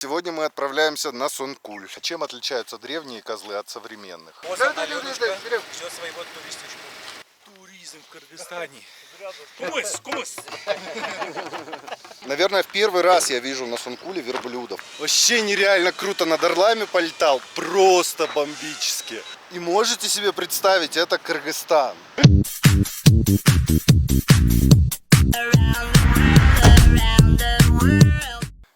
Сегодня мы отправляемся на Сонкуль. Чем отличаются древние козлы от современных? Аленочка ждет своего туристичку. Туризм в Кыргызстане. Кумыс. Наверное, в первый раз я вижу на Сонкуле верблюдов. Вообще нереально круто, над орлами полетал, просто бомбически. И можете себе представить, это Кыргызстан.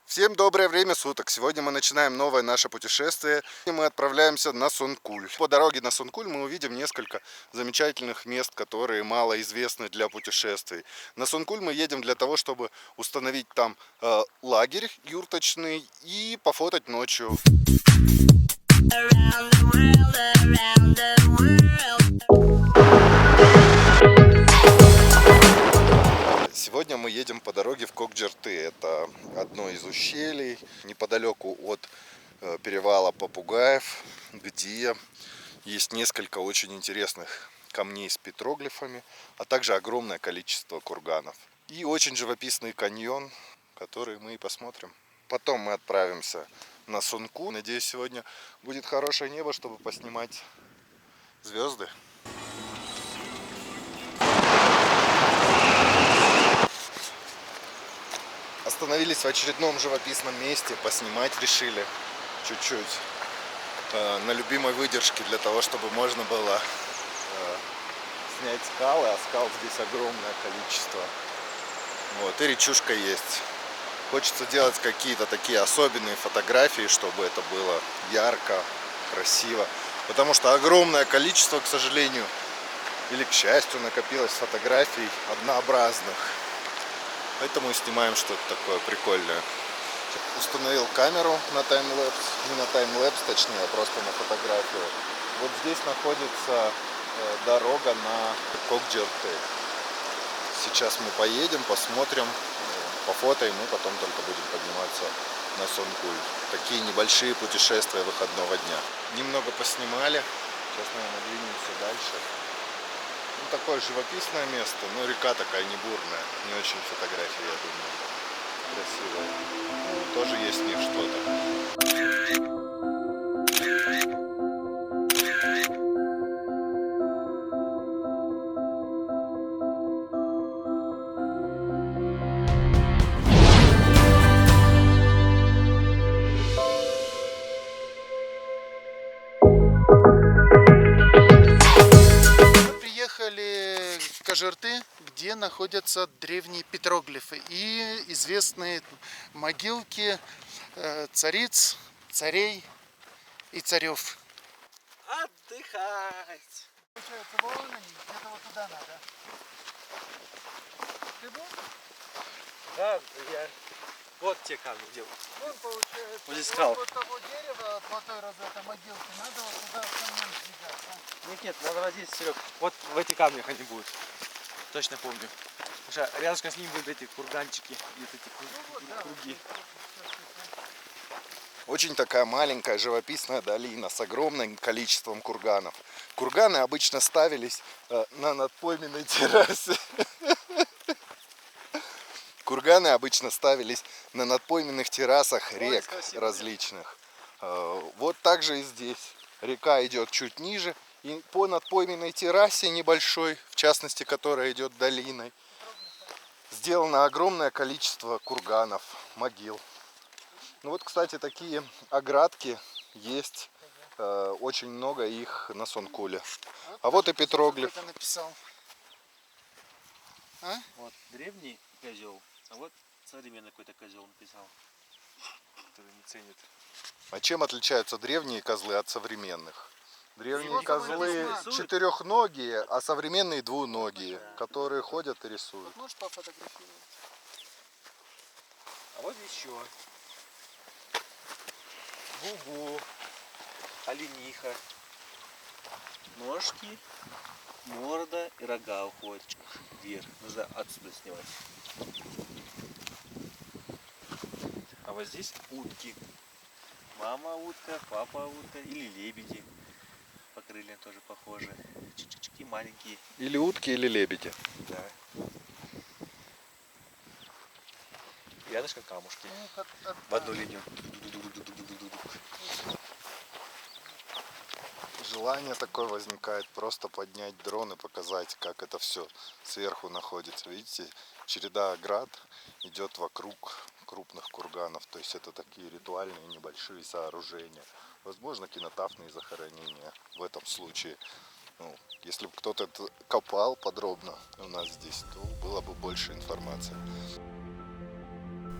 Всем доброе время суток! Сегодня мы начинаем новое наше путешествие. Мы отправляемся на Сонкуль. По дороге на Сонкуль мы увидим несколько замечательных мест, которые мало известны для путешествий. На Сонкуль мы едем для того, чтобы установить там лагерь юрточный и пофотать ночью. Сегодня мы едем по дороге в Кокджерты. Это одно из ущелий неподалеку от перевала Попугаев, где есть несколько очень интересных камней с петроглифами, а также огромное количество курганов. И очень живописный каньон, который мы и посмотрим. Потом мы отправимся на Сонку. Надеюсь, сегодня будет хорошее небо, чтобы поснимать звезды. Остановились в очередном живописном месте, поснимать решили чуть-чуть на любимой выдержке, для того, чтобы можно было снять скалы, а скал здесь огромное количество. Вот, и речушка есть. Хочется делать какие-то такие особенные фотографии, чтобы это было ярко, красиво, потому что огромное количество, к сожалению, или к счастью, накопилось фотографий однообразных. Поэтому и снимаем что-то такое прикольное. Установил камеру на таймлэпс, не на таймлэпс точнее, а просто на фотографию. Вот здесь находится дорога на Кокджерты. Сейчас мы поедем, посмотрим, пофотоим и потом только будем подниматься на Сонкуль. Такие небольшие путешествия выходного дня. Немного поснимали. Сейчас, наверное, двинемся дальше. Ну, такое живописное место, но река такая не бурная, не очень фотографии, я думаю, красивая. Ну, тоже есть в них что-то. Приехали в Кокджерты, где находятся древние петроглифы и известные могилки цариц, царей и царев. Отдыхать. Получается, вон они, где-то вот туда надо. Ты был? Да, я... Вот те камни, где... Вон получается, Вот здесь скал. вот того дерева, по той этой могилке, надо вот туда в самом двигаться. Нет, надо вот здесь, Серег. Вот в этих камнях они будут. Точно помню. Потому что рядышком с ним будут эти курганчики и вот эти круги. Очень такая маленькая живописная долина с огромным количеством курганов. Курганы обычно ставились на надпойменной террасе. Курганы обычно ставились на надпойменных террасах рек различных. Вот так же и здесь. Река идет чуть ниже, и по надпойменной террасе небольшой, в частности, которая идет долиной, сделано огромное количество курганов, могил. Ну вот, кстати, такие оградки есть, очень много их на Сонкуле. А вот и петроглиф. Написал. А? Вот древний козел, а вот современный какой-то козел написал, который не ценит. А чем отличаются древние козлы от современных? Древние Вот козлы рисуют. четырехногие, а современные двуногие, которые ходят и рисуют. Можешь пофотографировать? А вот еще. Губу, олениха, ножки, морда и рога уходят вверх. Нужно отсюда снимать. А вот здесь утки. Мама утка, папа утка или лебеди. По крыльям тоже похожи. Чик-чик-чики маленькие. Или утки, или лебеди. Да. Рядышком камушки. В одну линию. Желание такое возникает просто поднять дрон и показать, как это все сверху находится. Видите, череда оград идет вокруг крупных курганов. То есть это такие ритуальные небольшие сооружения. Возможно, кинотафные захоронения в этом случае. Ну, если бы кто-то это копал подробно у нас здесь, то было бы больше информации.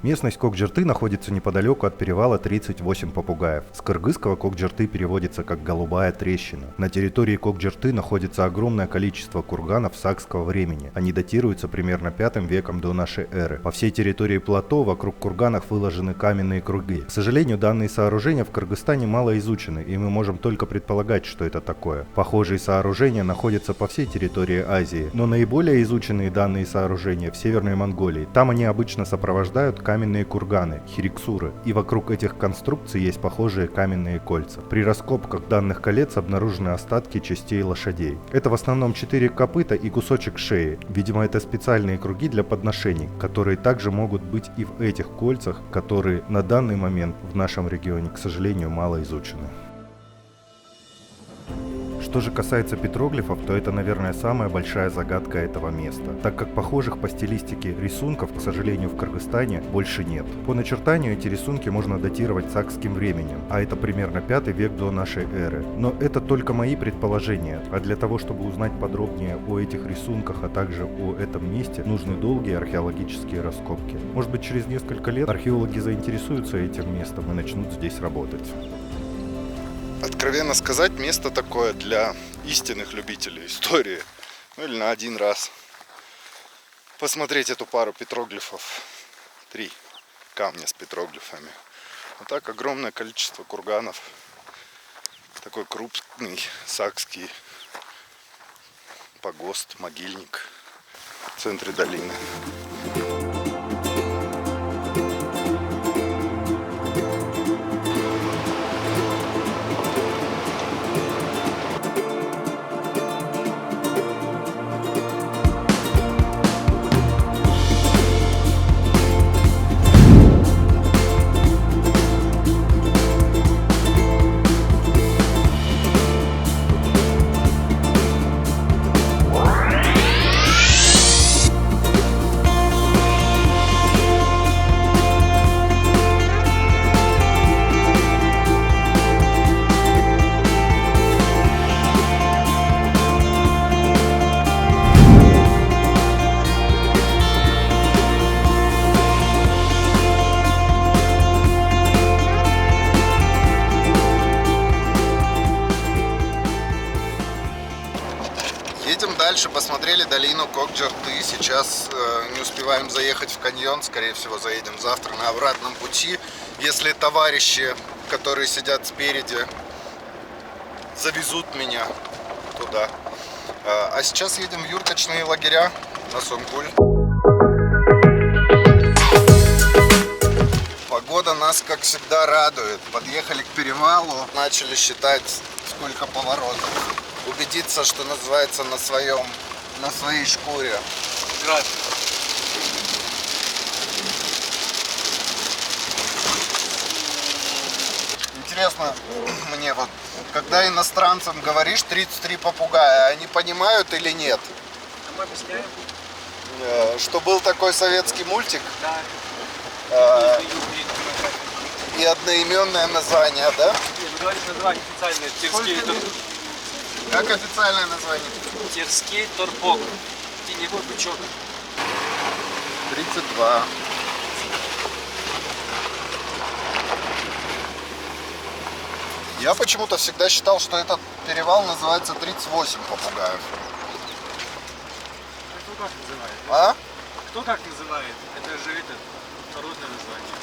Местность Кокджерты находится неподалеку от перевала 38 Попугаев. С кыргызского Кокджерты переводится как «голубая трещина». На территории Кокджерты находится огромное количество курганов сакского времени. Они датируются примерно 5 веком до нашей эры. По всей территории плато вокруг курганов выложены каменные круги. К сожалению, данные сооружения в Кыргызстане мало изучены, и мы можем только предполагать, что это такое. Похожие сооружения находятся по всей территории Азии, но наиболее изученные данные сооружения в Северной Монголии. Там они обычно сопровождают каменные курганы, хириксуры, и вокруг этих конструкций есть похожие каменные кольца. При раскопках данных колец обнаружены остатки частей лошадей. Это в основном 4 копыта и кусочек шеи. Видимо, это специальные круги для подношений, которые также могут быть и в этих кольцах, которые на данный момент в нашем регионе, к сожалению, мало изучены. Что же касается петроглифов, то это, наверное, самая большая загадка этого места, так как похожих по стилистике рисунков, к сожалению, в Кыргызстане больше нет. По начертанию эти рисунки можно датировать сакским временем, а это примерно 5 век до нашей эры. Но это только мои предположения, а для того, чтобы узнать подробнее о этих рисунках, а также о этом месте, нужны долгие археологические раскопки. Может быть, через несколько лет археологи заинтересуются этим местом и начнут здесь работать. Откровенно сказать, место такое для истинных любителей истории. Ну или на один раз посмотреть эту пару петроглифов. 3 камня с петроглифами. А так огромное количество курганов. Такой крупный сакский погост, могильник в центре долины. Едем дальше, посмотрели долину Кокджерты. Сейчас не успеваем заехать в каньон, скорее всего заедем завтра на обратном пути. Если товарищи, которые сидят спереди, завезут меня туда. А сейчас едем в юрточные лагеря на Сунгуль. Погода нас, как всегда, радует. Подъехали к перевалу, начали считать, сколько поворотов. Убедиться, что называется, на своей шкуре. График. Интересно мне вот, когда иностранцам говоришь 33 попугая, они понимают или нет? А мы объясняем? Что был такой советский мультик? Да. И одноименное название, да? Вы говорите название официальное. Как официальное название? Терский торпок. Теневой бычок. 32. Я почему-то всегда считал, что этот перевал называется 38 попугаев. Кто как называет? А? Кто как называет? Это же это народное название.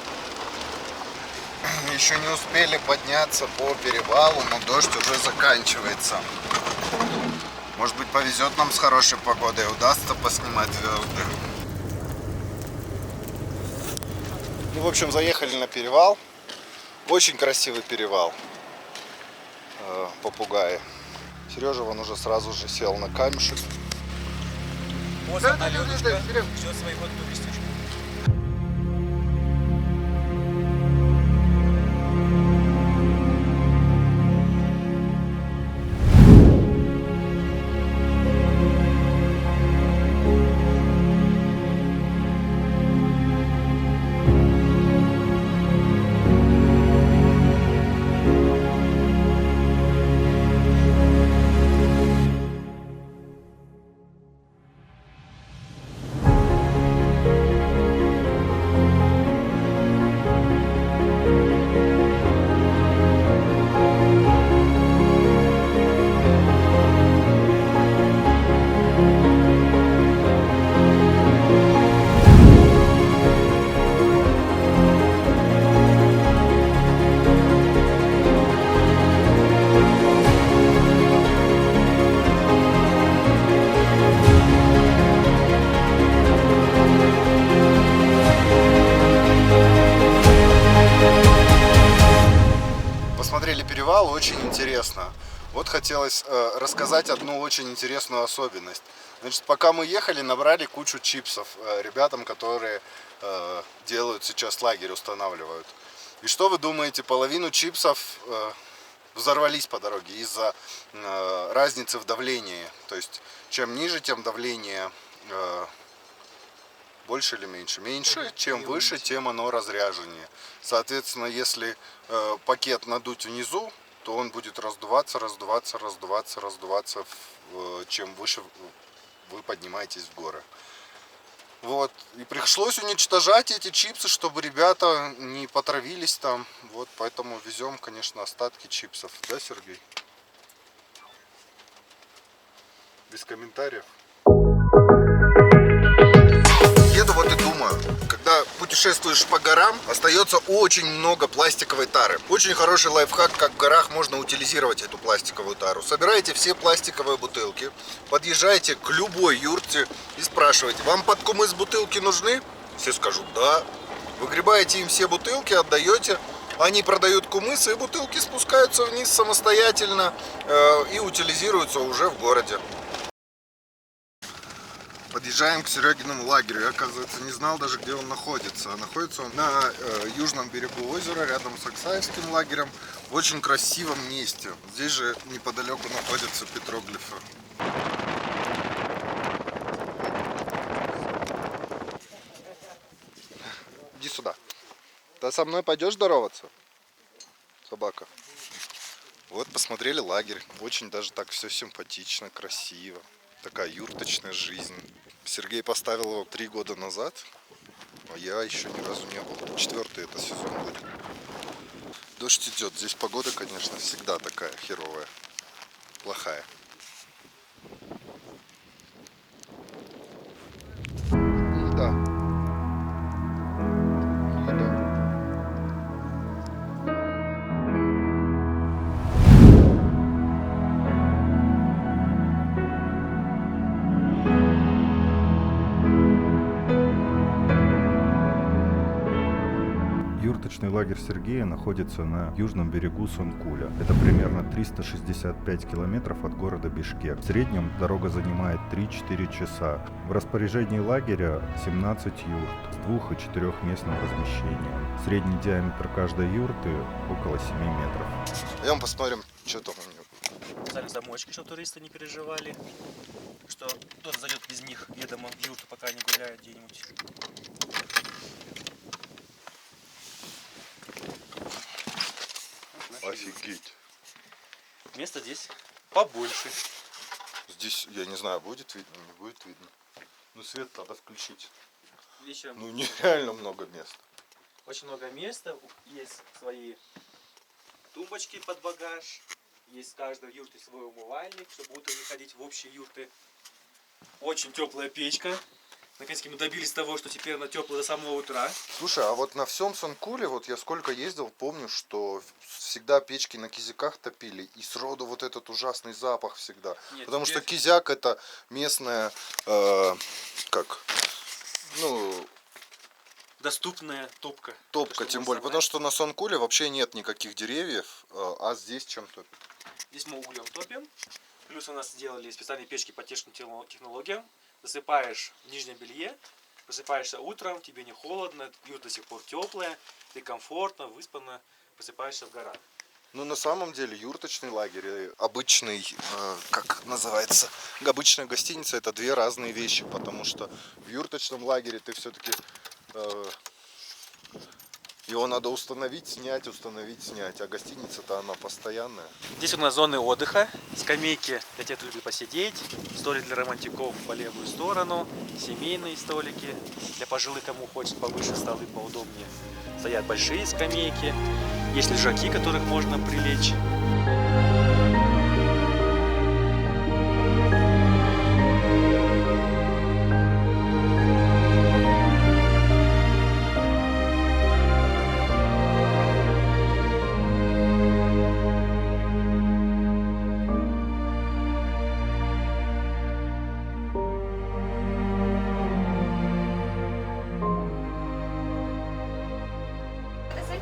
Еще не успели подняться по перевалу, но дождь уже заканчивается. Может быть, повезет нам с хорошей погодой, удастся поснимать звезды. Ну, в общем, заехали на перевал. Очень красивый перевал. Попугаи. Сережа вон уже сразу же сел на камешек. Вот одна Ленушка ждет своего туристичку. смотрели перевал, очень интересно. Вот хотелось рассказать одну очень интересную особенность. Значит, пока мы ехали, набрали кучу чипсов ребятам, которые делают сейчас лагерь, устанавливают. И что вы думаете, половину чипсов взорвались по дороге из-за разницы в давлении. То есть, чем ниже, тем давление больше или меньше? Меньше, чем выше, тем оно разряженнее. Соответственно, если пакет надуть внизу, то он будет раздуваться, чем выше вы поднимаетесь в горы. Вот. И пришлось уничтожать эти чипсы, чтобы ребята не потравились там. Вот, поэтому везем, конечно, остатки чипсов. Да, Сергей? Без комментариев. Еду вот и думаю, когда путешествуешь по горам, остается очень много пластиковой тары. Очень хороший лайфхак, как в горах можно утилизировать эту пластиковую тару. Собираете все пластиковые бутылки, подъезжаете к любой юрте и спрашиваете, вам под кумыс бутылки нужны? Все скажут, да. Выгребаете им все бутылки, отдаете, они продают кумыс, и бутылки спускаются вниз самостоятельно и утилизируются уже в городе. Подъезжаем к Серегиному лагерю. Я, оказывается, не знал даже, где он находится. Находится он на южном берегу озера, рядом с Аксаевским лагерем, в очень красивом месте. Здесь же неподалеку находятся петроглифы. Иди сюда. Ты со мной пойдешь здороваться? Собака. Вот, посмотрели лагерь. Очень даже так все симпатично, красиво. Такая юрточная жизнь. Сергей поставил его 3 года назад, а я еще ни разу не был. 4-й это сезон будет. Дождь идет. Здесь погода, конечно, всегда такая херовая. Плохая. Да. Юрточный лагерь Сергея находится на южном берегу Сонкуля. Это примерно 365 километров от города Бишкек. В среднем дорога занимает 3-4 часа. В распоряжении лагеря 17 юрт с 2- и 4-местным размещением. Средний диаметр каждой юрты около 7 метров. Пойдем посмотрим, что там у него. Взяли замочки, чтобы туристы не переживали, что кто-то зайдет без них ведомо в юрту, пока они гуляют где-нибудь. Офигеть. Место здесь побольше. Здесь, я не знаю, будет видно, не будет видно. Ну, свет надо включить. Еще Ну, нереально много места. очень много места. Есть свои тумбочки под багаж. Есть в каждой юрте свой умывальник, чтобы утром не ходить в общие юрты. Очень теплая печка. Наконец-таки мы добились того, что теперь она теплая до самого утра. Слушай, а вот на всем Сонкуле, вот я сколько ездил, помню, что всегда печки на кизяках топили, и сроду вот этот ужасный запах всегда. Нет, потому теперь... что кизяк это местная, доступная топка. топка, тем более, потому что на Сонкуле вообще нет никаких деревьев, а здесь чем топят? Здесь мы углем топим. Плюс у нас сделали специальные печки по техническим технологиям. Засыпаешь в нижнем белье, просыпаешься утром, тебе не холодно, юрта до сих пор теплая, ты комфортно, выспанно просыпаешься в горах. Ну, на самом деле, юрточный лагерь и обычный, как называется, обычная гостиница, это две разные вещи, потому что в юрточном лагере ты все-таки его надо установить, снять, а гостиница-то она постоянная. Здесь у нас зоны отдыха, скамейки для тех, кто любит посидеть, столик для романтиков по левую сторону, семейные столики, для пожилых, кому хочет повыше столы, поудобнее. Стоят большие скамейки, есть лежаки, которых можно прилечь.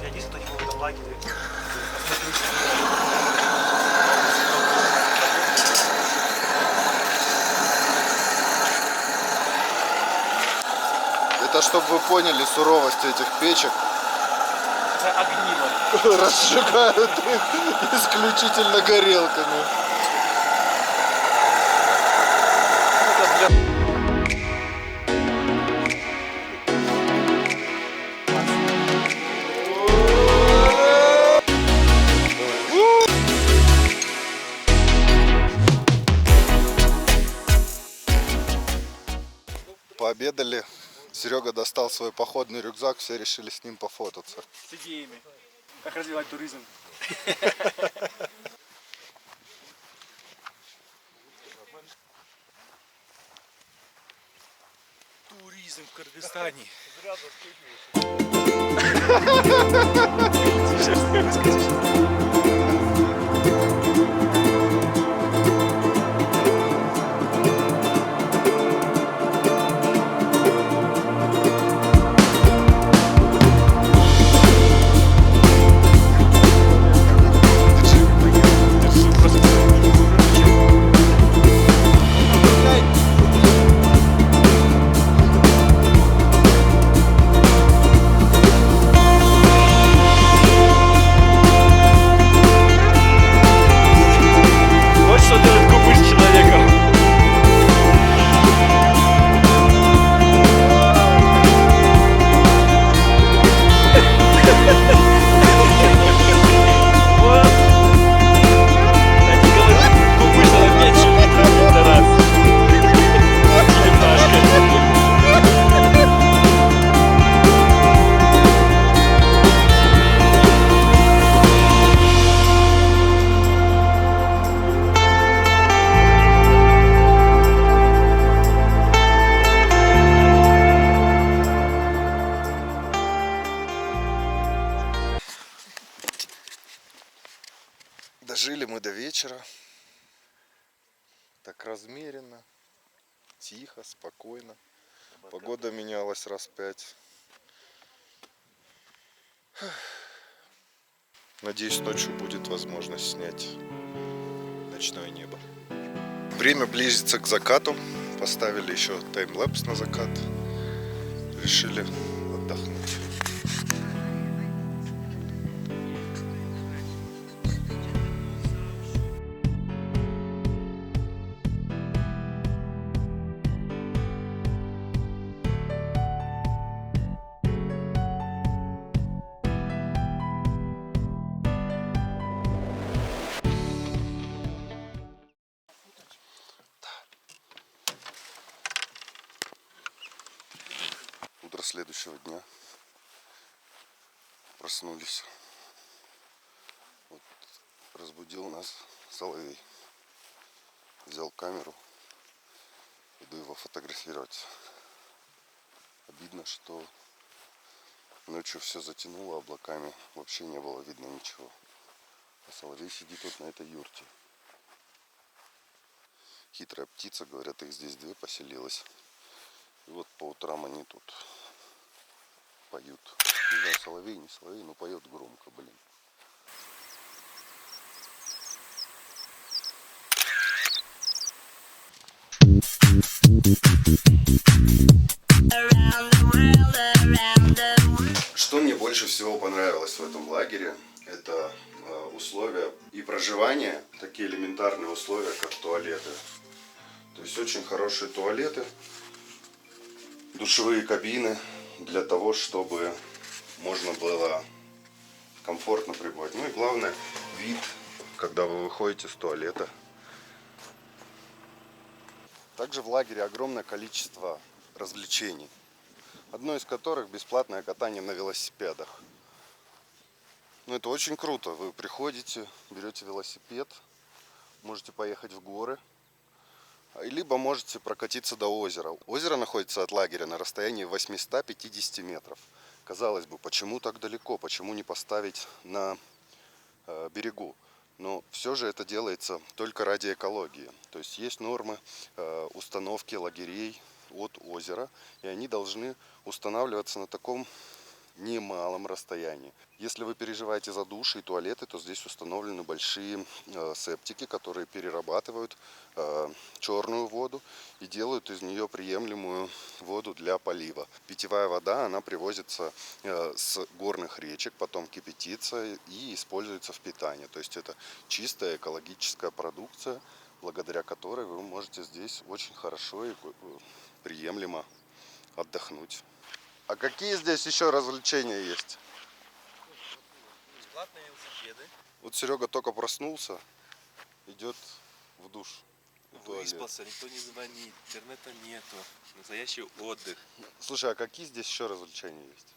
Я единственное, кто не был в этом лагере, Это чтобы вы поняли суровость этих печек. Это огниво. Разжигают их исключительно горелками. Пообедали. Серега достал свой походный рюкзак, все решили с ним пофотаться. С идеями. Как развивать туризм. Туризм в Кыргызстане. Вот что делает купы с человеком. Вот. Они говорят, купы на меньше литра на раз. Немножко. Дожили мы до вечера. Так размеренно, тихо, спокойно. Погода менялась раз 5. Надеюсь, ночью будет возможность снять ночное небо. Время близится к закату. Поставили еще таймлэпс на закат. Решили отдохнуть. Утро следующего дня. Проснулись. Вот, разбудил нас соловей. Взял камеру. Иду его фотографировать. Обидно, что ночью все затянуло облаками. Вообще не было видно ничего. А соловей сидит вот на этой юрте. Хитрая птица, говорят, их здесь 2 поселилось. И вот по утрам они тут поют. Не знаю, соловей, не соловей, но поет громко, блин. Что мне больше всего понравилось в этом лагере, это условия и проживания, такие элементарные условия, как туалеты. То есть очень хорошие туалеты, душевые кабины для того, чтобы можно было комфортно пребывать. Ну и главное, вид, когда вы выходите с туалета. Также в лагере огромное количество развлечений. Одно из которых бесплатное катание на велосипедах. Ну это очень круто. Вы приходите, берете велосипед, можете поехать в горы, либо можете прокатиться до озера. Озеро находится от лагеря на расстоянии 850 метров. Казалось бы, почему так далеко? Почему не поставить на берегу? Но все же это делается только ради экологии. То есть есть нормы установки лагерей от озера, и они должны устанавливаться на таком немалом расстоянии. Если вы переживаете за души и туалеты, то здесь установлены большие септики, которые перерабатывают черную воду и делают из нее приемлемую воду для полива. Питьевая вода, она привозится с горных речек, потом кипятится и используется в питании. То есть это чистая экологическая продукция, благодаря которой вы можете здесь очень хорошо и приемлемо отдохнуть. А какие здесь еще развлечения есть? Бесплатные велосипеды. Вот Серега только проснулся, идет в душ. в туалет. Выспался, никто не звонит, интернета нету. Настоящий отдых. Слушай, а какие здесь еще развлечения есть?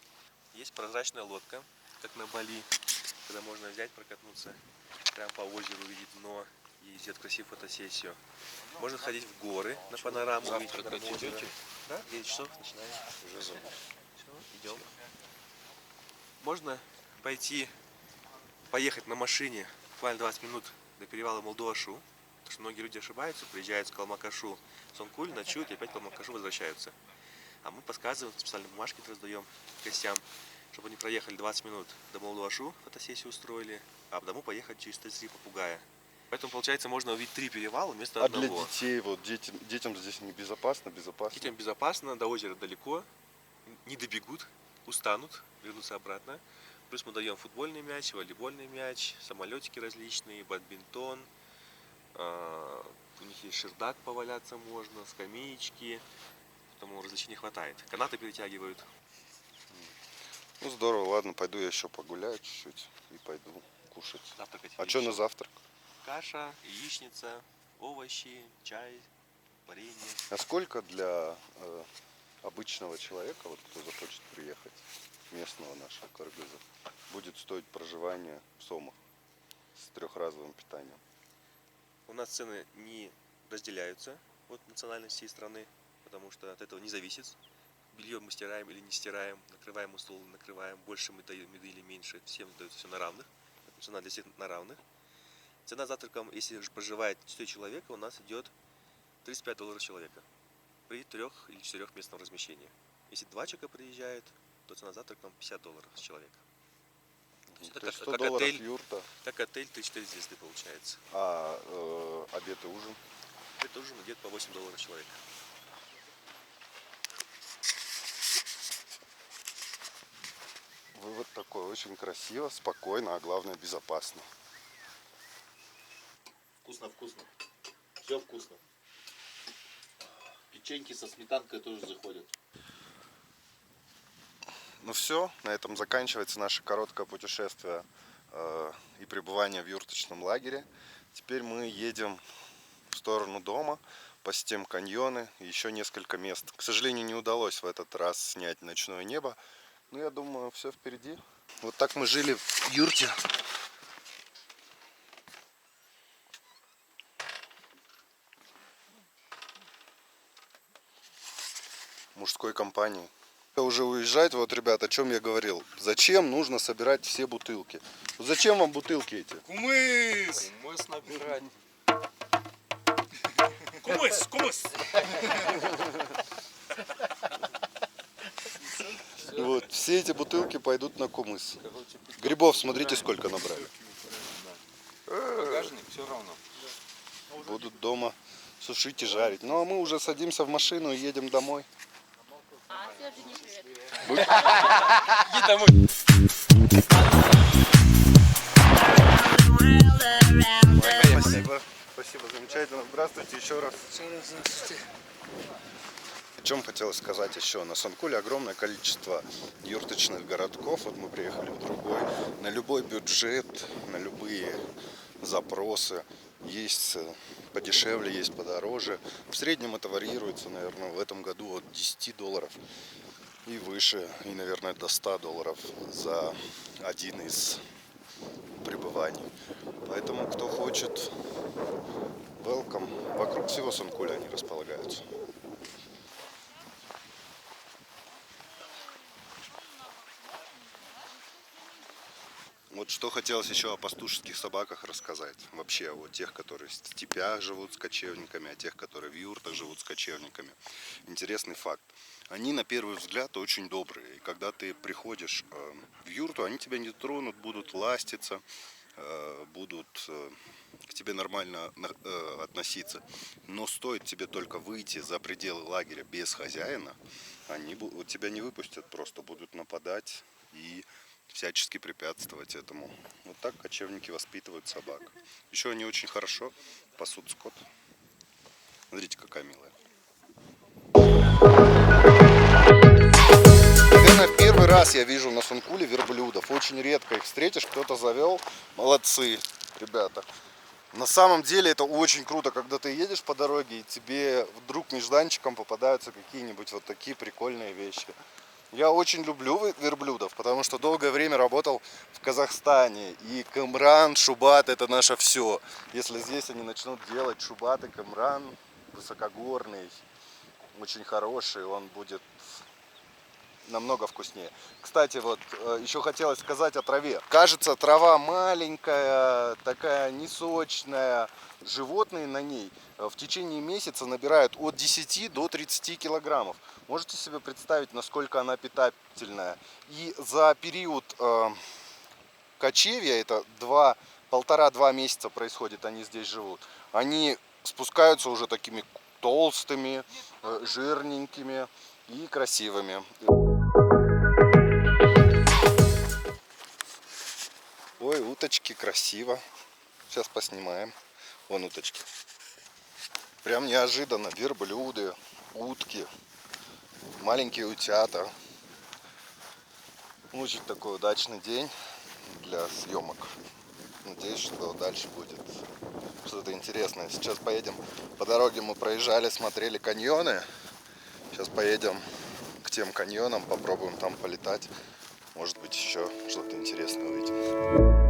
Есть прозрачная лодка, как на Бали, когда можно взять, прокатнуться, прям по озеру увидеть дно и сделать красивую фотосессию. Можно ходить в горы на панораму. Завтракать идете? Да, 9 часов начинаем. Все, идем. Можно поехать на машине буквально 20 минут до перевала Молдоашу. Потому что многие люди ошибаются, приезжают с Калмакашу, Сонкуль, ночуют и опять в Калмакашу возвращаются. А мы подсказываем, специальные бумажки раздаем гостям, чтобы они проехали 20 минут до Молдоашу, фотосессию устроили, а в дому поехать через 33 попугая. Поэтому, получается, можно увидеть 3 перевала вместо А одного. для детей, вот детям здесь небезопасно, безопасно? Детям безопасно, до озера далеко, не добегут, устанут, вернутся обратно. Плюс мы даем футбольный мяч, волейбольный мяч, самолетики различные, бадминтон. У них есть чердак, поваляться можно, скамеечки. Потому развлечений хватает. Канаты перетягивают. Ну здорово, ладно, пойду я еще погуляю чуть-чуть и пойду кушать. Завтракать. А что на завтрак? Каша, яичница, овощи, чай, варенье. А сколько для обычного человека, вот кто захочет приехать, местного нашего кыргыза, будет стоить проживание в Сомах с трехразовым питанием? У нас цены не разделяются от национальности страны, потому что от этого не зависит. Белье мы стираем или не стираем, накрываем мы стол, накрываем, больше мы даем еды или меньше, всем дается все на равных. Цена для всех на равных. Цена завтраком, если проживает 4 человека, у нас идет $35 человека при 3 или 4 местном размещении. Если 2 человека приезжает, то цена завтраком $50 с человека. То есть $100 отель, юрта, как отель 3-4 звезды получается. а обед и ужин? Это ужин идет по $8 человек. Вывод такой, очень красиво, спокойно, а главное безопасно. Вкусно. Все вкусно. Печеньки со сметанкой тоже заходят. Ну все, на этом заканчивается наше короткое путешествие и пребывание в юрточном лагере. Теперь мы едем в сторону дома, посетим каньоны и еще несколько мест. К сожалению, не удалось в этот раз снять ночное небо, но я думаю, все впереди. Вот так мы жили в юрте. Мужской компании. Уже уезжать, вот, ребят, о чем я говорил. Зачем нужно собирать все бутылки? Вот зачем вам бутылки эти? Кумыс набирать. Кумыс! Вот, все эти бутылки пойдут на кумыс. Грибов, смотрите, сколько набрали. Багажник все равно. Будут дома сушить и жарить. Ну, а мы уже садимся в машину и едем домой. Спасибо, замечательно. Здравствуйте еще раз. О чем хотелось сказать еще. На Сонкуле огромное количество юрточных городков. Вот мы приехали в другой. На любой бюджет, на любые запросы. Есть подешевле, есть подороже. В среднем это варьируется, наверное, в этом году от $10 и выше. И, наверное, до $100 за один из пребываний. Поэтому, кто хочет, welcome. Вокруг всего Сонкуля они располагаются. Вот что Что хотелось еще о пастушеских собаках рассказать. Вообще о тех, которые в степях живут с кочевниками, о тех, которые в юртах живут с кочевниками. Интересный факт. Они на первый взгляд очень добрые. И когда ты приходишь в юрту, они тебя не тронут, будут ластиться, будут к тебе нормально относиться. Но стоит тебе только выйти за пределы лагеря без хозяина, они тебя не выпустят, просто будут нападать и всячески препятствовать этому. Вот так кочевники воспитывают собак. Еще они очень хорошо пасут скот. Смотрите, какая милая. Наверное, в первый раз я вижу на Сункуле верблюдов. Очень редко их встретишь, кто-то завел. Молодцы, ребята. На самом деле это очень круто, когда ты едешь по дороге и тебе вдруг нежданчиком попадаются какие-нибудь вот такие прикольные вещи. Я очень люблю верблюдов, потому что долгое время работал в Казахстане. И камран, шубат — это наше все. Если здесь они начнут делать шубат и камран высокогорный, очень хороший, он будет намного вкуснее. Кстати, вот еще хотелось сказать о траве. Кажется, трава маленькая, такая несочная. Животные на ней в течение месяца набирают от 10 до 30 килограммов. Можете себе представить, насколько она питательная. И за период кочевья, это 1,5-2 месяца происходит, они здесь живут, они спускаются уже такими толстыми, жирненькими и красивыми. Ой, уточки, красиво. Сейчас поснимаем. Вон уточки. Прям неожиданно. Верблюды, утки, маленькие утята. Очень такой удачный день для съемок. Надеюсь, что дальше будет что-то интересное. Сейчас поедем по дороге, мы проезжали, смотрели каньоны. Сейчас поедем к тем каньонам, попробуем там полетать. Может быть, еще что-то интересное увидим.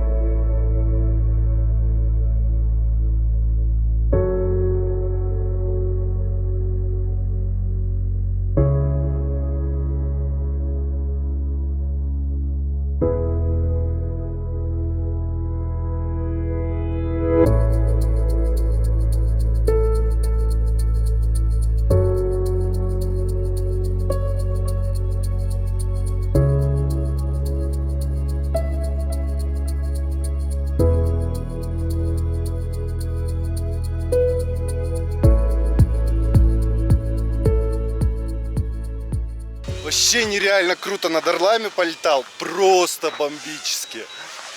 Вообще нереально круто, над орлами полетал, просто бомбически.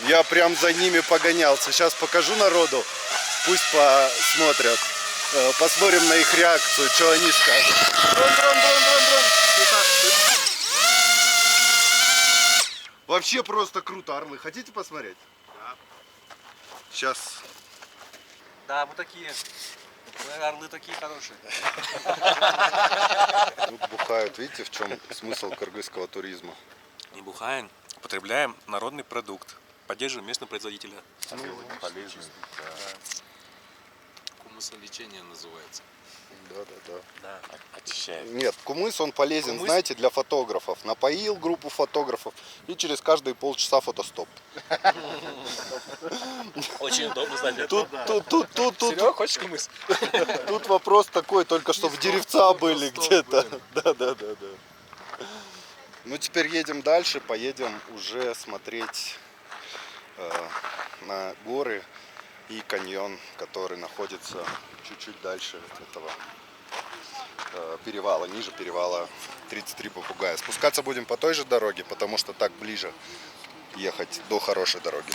Я прям за ними погонялся. Сейчас покажу народу, пусть посмотрят. Посмотрим на их реакцию, что они скажут. Вообще просто круто, орлы. Хотите посмотреть? Да. Сейчас. Да, мы такие. Орлы такие хорошие. Тут бухают. Видите, в чем смысл кыргызского туризма? Не бухаем, потребляем народный продукт, поддерживаем местного производителя. Полезный. Кумысолечение называется. Да. Очищает. Нет, кумыс он полезен, знаете, для фотографов. Напоил группу фотографов и через каждые полчаса фотостоп. Очень удобно, кстати. Тут Серега, хочешь кумыс? Тут вопрос такой, только чтобы деревца были где-то. Да. Ну теперь едем дальше, поедем уже смотреть на горы и каньон, который находится чуть-чуть дальше этого перевала, ниже перевала 33 попугая. Спускаться будем по той же дороге, потому что так ближе ехать до хорошей дороги.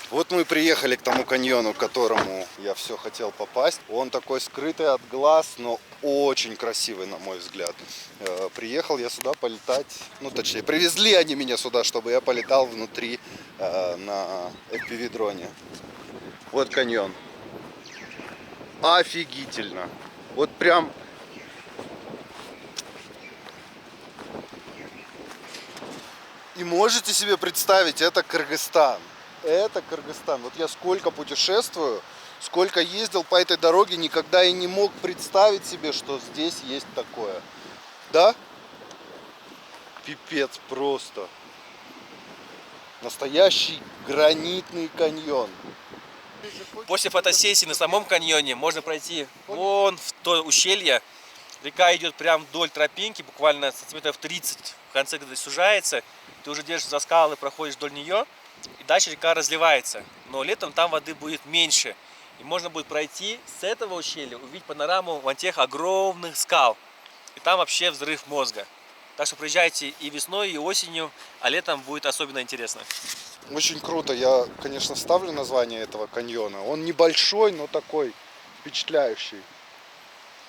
Вот мы приехали к тому каньону, к которому я все хотел попасть. Он такой скрытый от глаз, но очень красивый, на мой взгляд. Приехал я сюда полетать, ну точнее, привезли они меня сюда, чтобы я полетал внутри на FPV-дроне. Вот каньон. Офигительно. Вот прям... И можете себе представить, это Кыргызстан. Это Кыргызстан. Вот я сколько путешествую, Сколько ездил по этой дороге, никогда и не мог представить себе, что здесь есть такое. Да? Пипец просто. Настоящий гранитный каньон. После фотосессии на самом каньоне можно пройти вон в то ущелье. Река идет прям вдоль тропинки, буквально сантиметров 30. В конце, когда сужается, ты уже держишь за скалы, проходишь вдоль нее, и дальше река разливается. Но летом там воды будет меньше. И можно будет пройти с этого ущелья, увидеть панораму вон тех огромных скал. И там вообще взрыв мозга. Так что приезжайте и весной, и осенью, а летом будет особенно интересно. Очень круто. Я, конечно, вставлю название этого каньона. Он небольшой, но такой впечатляющий.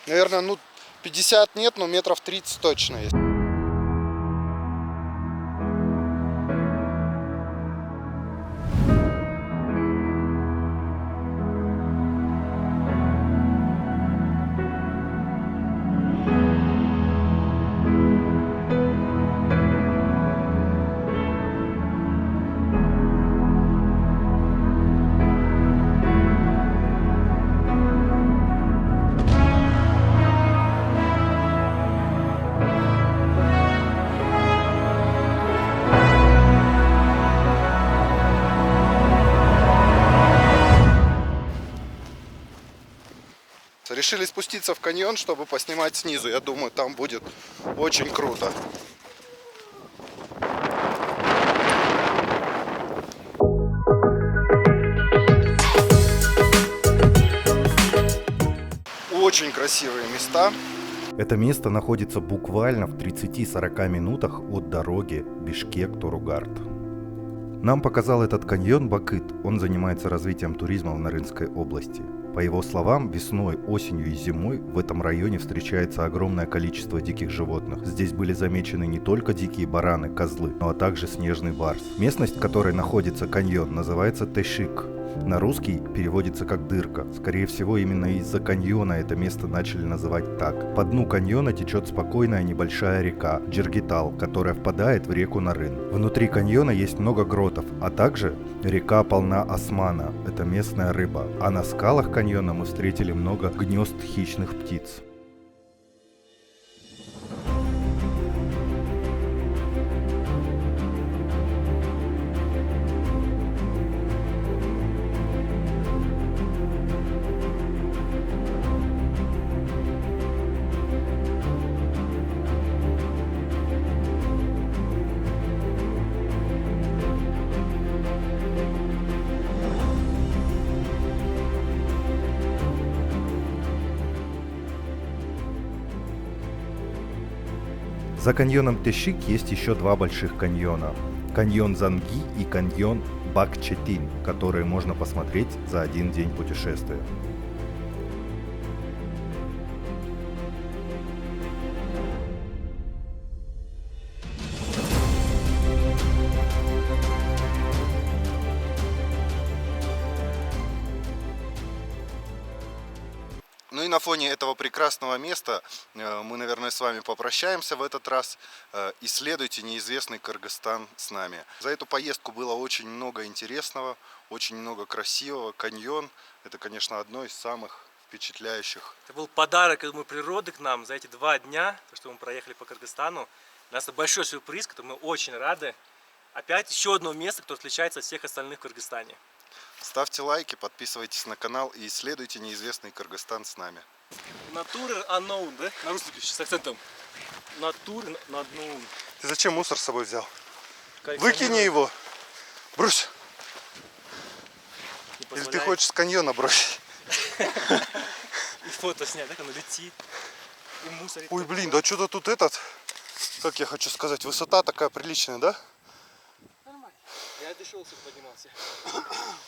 Наверное, 50 нет, но метров 30 точно есть. Решили спуститься в каньон, чтобы поснимать снизу. Я думаю, там будет очень круто. Очень красивые места. Это место находится буквально в 30-40 минутах от дороги Бишкек-Торугарт. Нам показал этот каньон Бакыт. Он занимается развитием туризма в Нарынской области. По его словам, весной, осенью и зимой в этом районе встречается огромное количество диких животных. Здесь были замечены не только дикие бараны, козлы, но а также снежный барс. Местность, в которой находится каньон, называется Тешик. На русский переводится как дырка. Скорее всего, именно из-за каньона это место начали называть так. По дну каньона течет спокойная небольшая река Джергитал, которая впадает в реку Нарын. Внутри каньона есть много гротов, а также река полна османа, это местная рыба. А на скалах каньона мы встретили много гнезд хищных птиц. За каньоном Тешик есть еще два больших каньона. Каньон Занги и каньон Бакчетин, которые можно посмотреть за один день путешествия. Ну и на фоне этого прекрасного места мы, наверное, с вами попрощаемся в этот раз. Исследуйте неизвестный Кыргызстан с нами. За эту поездку было очень много интересного, очень много красивого. Каньон – это, конечно, одно из самых впечатляющих. Это был подарок, я думаю, природы к нам за эти 2 дня, то, что мы проехали по Кыргызстану. У нас это большой сюрприз, который мы очень рады. Опять еще одно место, которое отличается от всех остальных в Кыргызстане. Ставьте лайки, подписывайтесь на канал и исследуйте неизвестный Кыргызстан с нами. Натура unknown, да? На русском с акцентом. Натура unknown. Ты зачем мусор с собой взял? Коллекционирую. Выкини его. Брось. Не Или ты позволяет. хочешь с каньона бросить? И фото снять, так оно летит. И мусорит. Ой, блин, да что-то тут как я хочу сказать, высота такая приличная, да? Нормально. Я дешевся поднимался.